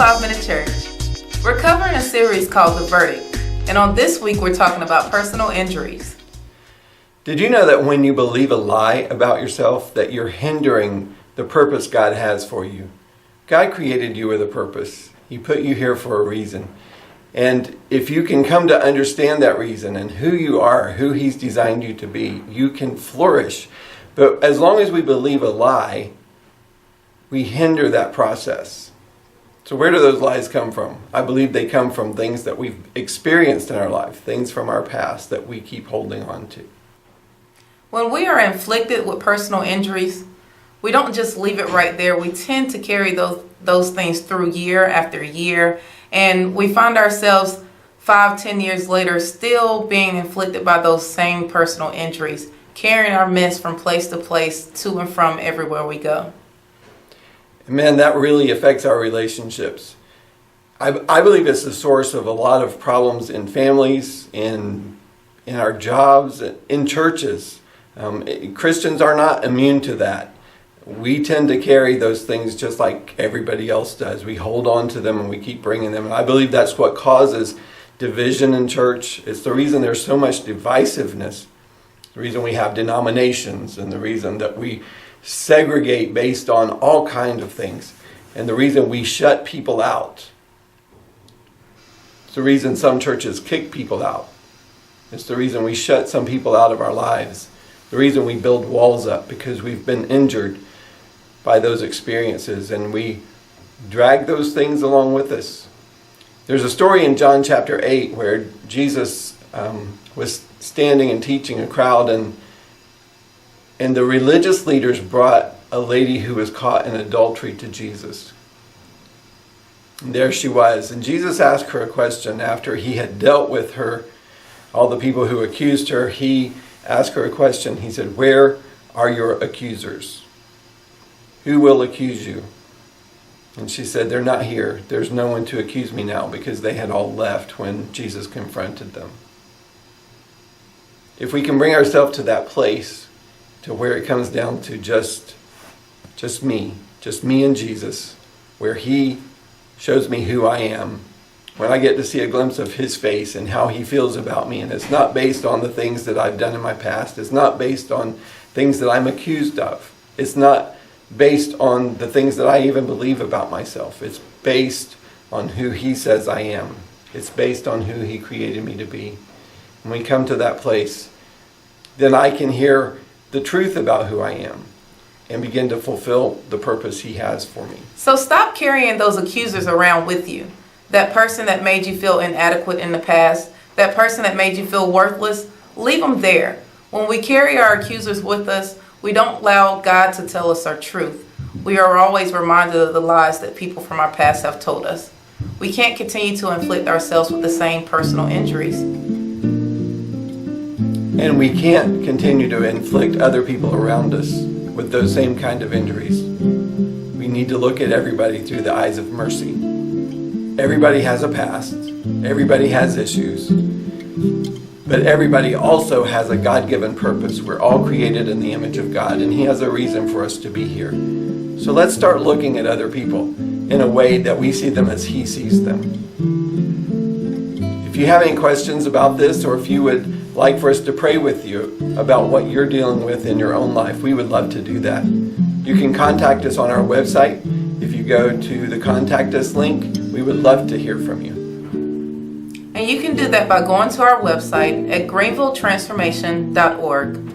5-Minute Church. We're covering a series called The Verdict, and on this week we're talking about personal injuries. Did you know that when you believe a lie about yourself, that you're hindering the purpose God has for you? God created you with a purpose. He put you here for a reason. And if you can come to understand that reason and who you are, who He's designed you to be, you can flourish. But as long as we believe a lie, we hinder that process. So where do those lies come from? I believe they come from things that we've experienced in our life, things from our past that we keep holding on to. When we are inflicted with personal injuries, we don't just leave it right there. We tend to carry those things through year after year, and we find ourselves 5-10 years later still being inflicted by those same personal injuries, carrying our mess from place to place, to and from everywhere we go. Man, that really affects our relationships. I believe it's the source of a lot of problems in families, in our jobs, in churches. Christians are not immune to that. We tend to carry those things just like everybody else does. We hold on to them and we keep bringing them. And I believe that's what causes division in church. It's the reason there's so much divisiveness. The reason we have denominations, and the reason that we segregate based on all kinds of things, and the reason we shut people out. It's the reason some churches kick people out. It's the reason we shut some people out of our lives. The reason we build walls up, because we've been injured by those experiences, and we drag those things along with us. There's a story in John chapter 8 where Jesus was standing and teaching a crowd, and the religious leaders brought a lady who was caught in adultery to Jesus. And there she was. And Jesus asked her a question after He had dealt with her, all the people who accused her. He asked her a question. He said, "Where are your accusers? Who will accuse you?" And she said, "They're not here. There's no one to accuse me now," because they had all left when Jesus confronted them. If we can bring ourselves to that place, to where it comes down to just me and Jesus, where He shows me who I am, when I get to see a glimpse of His face and how He feels about me, and it's not based on the things that I've done in my past, it's not based on things that I'm accused of, it's not based on the things that I even believe about myself, it's based on who He says I am, it's based on who He created me to be. When we come to that place, then I can hear the truth about who I am and begin to fulfill the purpose He has for me. So stop carrying those accusers around with you. That person that made you feel inadequate in the past, that person that made you feel worthless, leave them there. When we carry our accusers with us, we don't allow God to tell us our truth. We are always reminded of the lies that people from our past have told us. We can't continue to inflict ourselves with the same personal injuries. And we can't continue to inflict other people around us with those same kind of injuries. We need to look at everybody through the eyes of mercy. Everybody has a past. Everybody has issues. But everybody also has a God-given purpose. We're all created in the image of God, and He has a reason for us to be here. So let's start looking at other people in a way that we see them as He sees them. If you have any questions about this, or if you would like for us to pray with you about what you're dealing with in your own life, we would love to do that. You can contact us on our website. If you go to the Contact Us link, we would love to hear from you. And you can do that by going to our website at greenvilletransformation.org.